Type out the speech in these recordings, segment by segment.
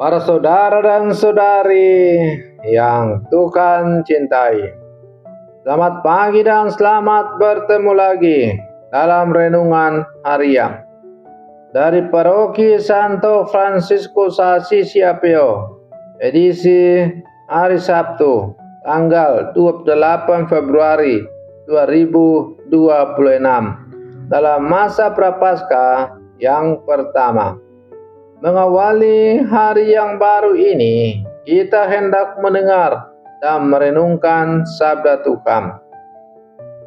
Para saudara dan saudari yang Tuhan cintai, selamat pagi dan selamat bertemu lagi dalam renungan harian dari Paroki Santo Fransiskus Assisi Apio, edisi hari Sabtu, tanggal 28 Februari 2026, dalam masa Prapaskah yang pertama. Mengawali hari yang baru ini, kita hendak mendengar dan merenungkan sabda Tuhan.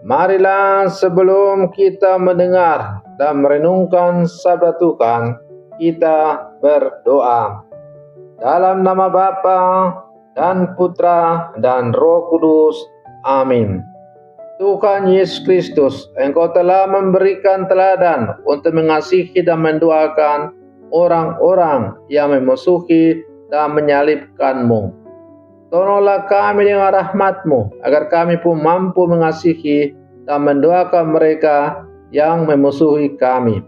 Marilah sebelum kita mendengar dan merenungkan sabda Tuhan, kita berdoa. Dalam nama Bapa dan Putra dan Roh Kudus. Amin. Tuhan Yesus Kristus, Engkau telah memberikan teladan untuk mengasihi dan mendoakan orang-orang yang memusuhi dan menyalibkan-Mu. Tolonglah kami dengan rahmat-Mu, agar kami pun mampu mengasihi dan mendoakan mereka yang memusuhi kami.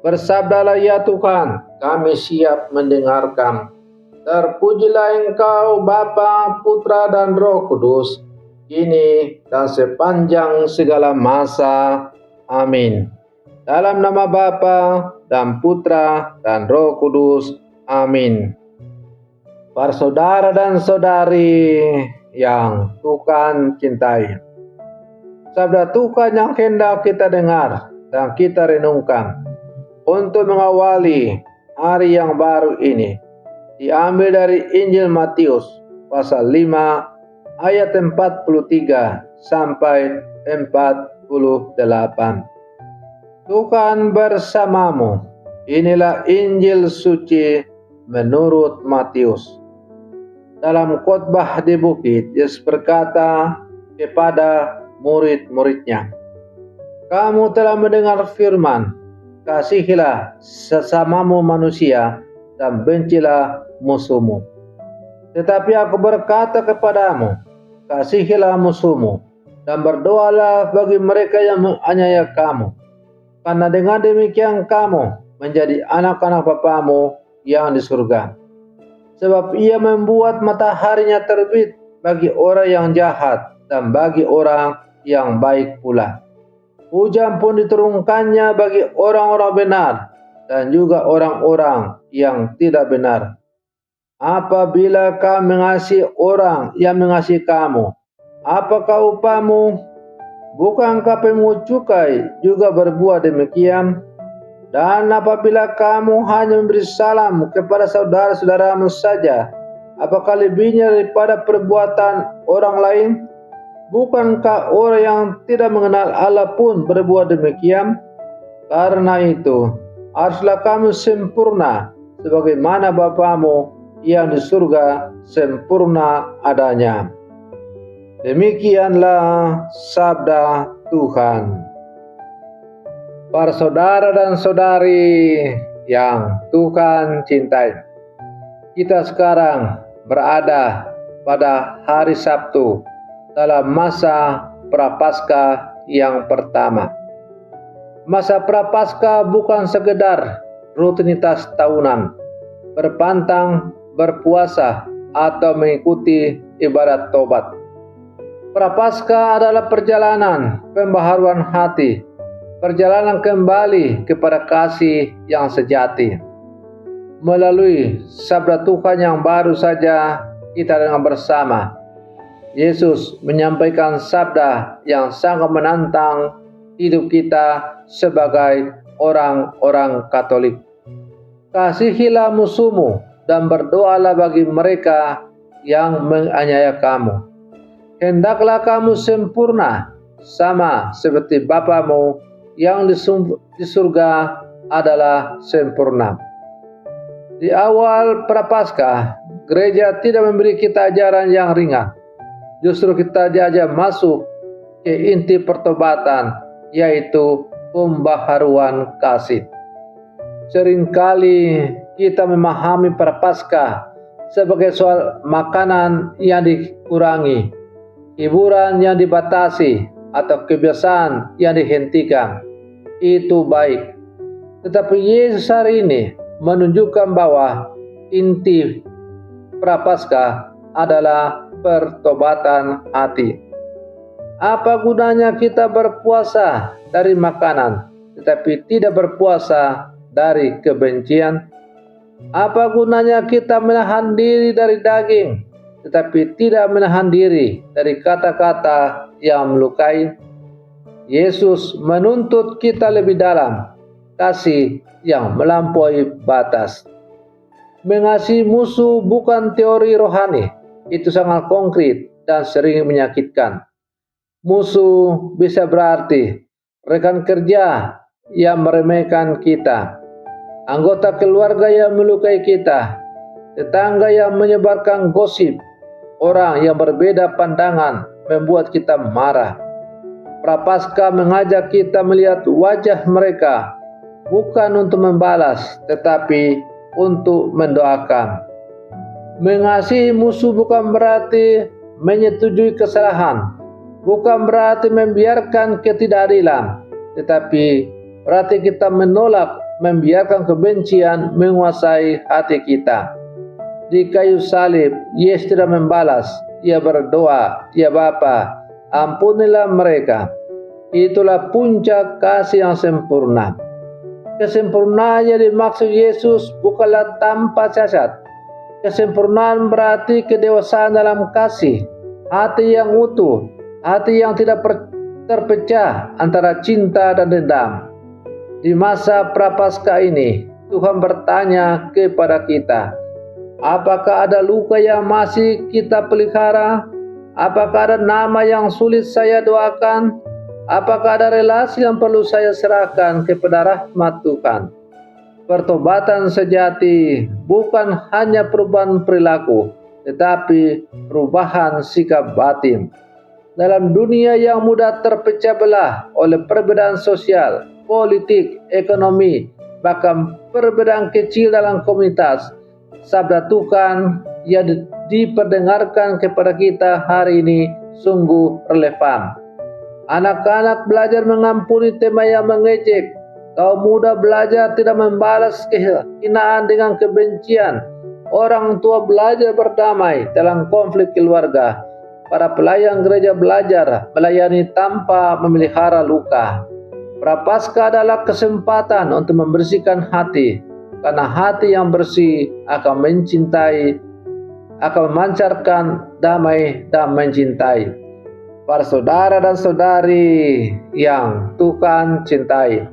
Bersabdalah ya Tuhan, kami siap mendengarkan. Terpujilah Engkau Bapa, Putra dan Roh Kudus, kini dan sepanjang segala masa. Amin. Dalam nama Bapa dan Putra dan Roh Kudus. Amin. Para saudara dan saudari yang Tuhan cintai, sabda Tuhan yang hendak kita dengar dan kita renungkan untuk mengawali hari yang baru ini diambil dari Injil Matius pasal 5 ayat 43 sampai 48. Tuhan bersamamu. Inilah Injil suci menurut Matius. Dalam khotbah di bukit, Yesus berkata kepada murid-muridnya, "Kamu telah mendengar firman, kasihilah sesamamu manusia dan bencilah musuhmu. Tetapi aku berkata kepadamu, kasihilah musuhmu dan berdoalah bagi mereka yang menganiaya kamu. Karena dengan demikian kamu menjadi anak-anak Bapamu yang di surga. Sebab ia membuat mataharinya terbit bagi orang yang jahat dan bagi orang yang baik pula. Hujan pun diturunkannya bagi orang-orang benar dan juga orang-orang yang tidak benar. Apabila kamu mengasihi orang yang mengasihi kamu, apakah upahmu? Bukankah pemungut cukai juga berbuat demikian? Dan apabila kamu hanya memberi salam kepada saudara-saudaramu saja, apakah lebihnya daripada perbuatan orang lain? Bukankah orang yang tidak mengenal Allah pun berbuat demikian? Karena itu, haruslah kamu sempurna, sebagaimana Bapamu yang di surga sempurna adanya." Demikianlah sabda Tuhan. Para saudara dan saudari yang Tuhan cintai, kita sekarang berada pada hari Sabtu dalam masa Prapaskah yang pertama. Masa Prapaskah bukan sekedar rutinitas tahunan, berpantang, berpuasa, atau mengikuti ibadat tobat. Prapaskah adalah perjalanan pembaharuan hati, perjalanan kembali kepada kasih yang sejati. Melalui sabda Tuhan yang baru saja kita dengar bersama, Yesus menyampaikan sabda yang sangat menantang hidup kita sebagai orang-orang Katolik. Kasihilah musuhmu dan berdoalah bagi mereka yang menganiaya kamu. Hendaklah kamu sempurna, sama seperti Bapamu yang di surga adalah sempurna. Di awal Prapaskah, gereja tidak memberi kita ajaran yang ringan. Justru kita diajak masuk ke inti pertobatan, yaitu pembaharuan kasih. Seringkali kita memahami Prapaskah sebagai soal makanan yang dikurangi, hiburan yang dibatasi, atau kebiasaan yang dihentikan. Itu baik. Tetapi Yesus hari ini menunjukkan bahwa inti Prapaskah adalah pertobatan hati. Apa gunanya kita berpuasa dari makanan, tetapi tidak berpuasa dari kebencian? Apa gunanya kita menahan diri dari daging, tetapi tidak menahan diri dari kata-kata yang melukai? Yesus menuntut kita lebih dalam, kasih yang melampaui batas. Mengasihi musuh bukan teori rohani, itu sangat konkret dan sering menyakitkan. Musuh bisa berarti rekan kerja yang meremehkan kita, anggota keluarga yang melukai kita, tetangga yang menyebarkan gosip, orang yang berbeda pandangan membuat kita marah. Prapaskah mengajak kita melihat wajah mereka, bukan untuk membalas, tetapi untuk mendoakan. Mengasihi musuh bukan berarti menyetujui kesalahan, bukan berarti membiarkan ketidakadilan, tetapi berarti kita menolak membiarkan kebencian menguasai hati kita. Di kayu salib, Yesus tidak membalas, Ia berdoa, "Ya Bapa, ampunilah mereka." Itulah puncak kasih yang sempurna. Kesempurnaan yang dimaksud Yesus bukanlah tanpa cacat. Kesempurnaan berarti kedewasaan dalam kasih, hati yang utuh, hati yang tidak terpecah antara cinta dan dendam. Di masa Prapaskah ini, Tuhan bertanya kepada kita, apakah ada luka yang masih kita pelihara? Apakah ada nama yang sulit saya doakan? Apakah ada relasi yang perlu saya serahkan kepada rahmat Tuhan? Pertobatan sejati bukan hanya perubahan perilaku, tetapi perubahan sikap batin. Dalam dunia yang mudah terpecah belah oleh perbedaan sosial, politik, ekonomi, bahkan perbedaan kecil dalam komunitas, sabda Tuhan yang diperdengarkan kepada kita hari ini sungguh relevan. Anak-anak belajar mengampuni tema yang mengejek. Kaum muda belajar tidak membalas kehinaan dengan kebencian. Orang tua belajar berdamai dalam konflik keluarga. Para pelayan gereja belajar melayani tanpa memelihara luka. Prapaskah adalah kesempatan untuk membersihkan hati, karena hati yang bersih akan mencintai, akan memancarkan damai dan mencintai. Para saudara dan saudari yang Tuhan cintai,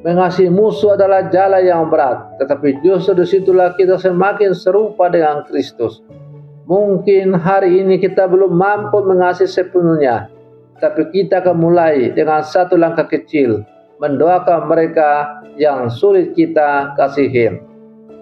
mengasihi musuh adalah jalan yang berat, tetapi justru disitulah kita semakin serupa dengan Kristus. Mungkin hari ini kita belum mampu mengasihi sepenuhnya, tapi kita akan mulai dengan satu langkah kecil, mendoakan mereka yang sulit kita kasihi.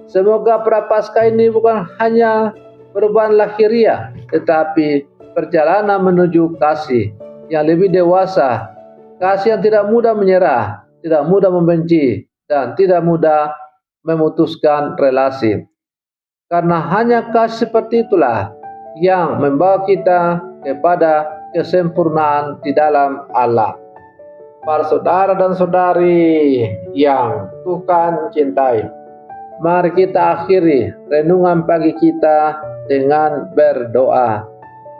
Semoga Prapaskah ini bukan hanya perubahan lahiriah, tetapi perjalanan menuju kasih yang lebih dewasa, kasih yang tidak mudah menyerah, tidak mudah membenci, dan tidak mudah memutuskan relasi. Karena hanya kasih seperti itulah yang membawa kita kepada kesempurnaan di dalam Allah. Para saudara dan saudari yang Tuhan cintai, mari kita akhiri renungan pagi kita dengan berdoa.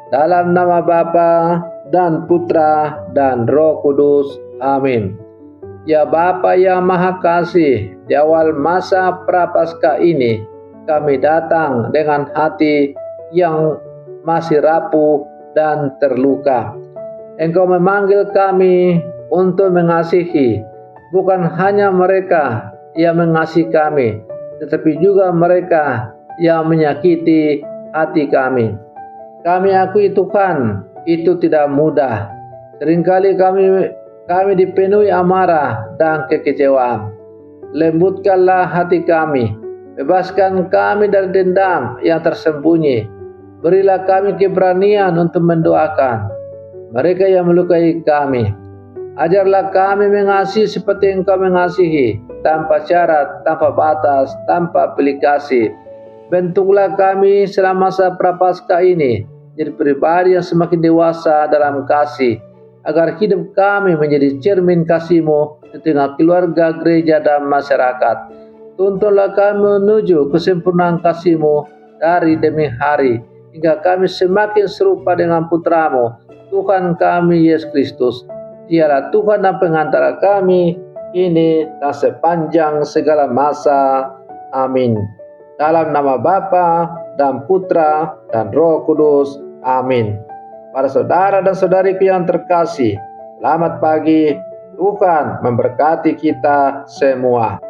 Dalam nama Bapa dan Putra dan Roh Kudus. Amin. Ya Bapa yang Maha Kasih, di awal masa Prapaskah ini, kami datang dengan hati yang masih rapuh dan terluka. Engkau memanggil kami untuk mengasihi, bukan hanya mereka yang mengasihi kami, tetapi juga mereka yang menyakiti hati kami. Kami akui Tuhan, itu tidak mudah. Seringkali kami dipenuhi amarah dan kekecewaan. Lembutkanlah hati kami, bebaskan kami dari dendam yang tersembunyi. Berilah kami keberanian untuk mendoakan mereka yang melukai kami. Ajarlah kami mengasihi seperti Engkau mengasihi, tanpa syarat, tanpa batas, tanpa pilih kasih. Bentuklah kami selama masa Prapaskah ini jadi pribadi yang semakin dewasa dalam kasih, agar hidup kami menjadi cermin kasih-Mu di tengah keluarga, gereja, dan masyarakat. Tuntunlah kami menuju kesempurnaan kasih-Mu dari demi hari, hingga kami semakin serupa dengan Putra-Mu, Tuhan kami Yesus Kristus. Dialah Tuhan dan pengantara kami, kini dan sepanjang segala masa. Amin. Dalam nama Bapa dan Putra dan Roh Kudus. Amin. Para saudara dan saudariku yang terkasih, selamat pagi. Tuhan memberkati kita semua.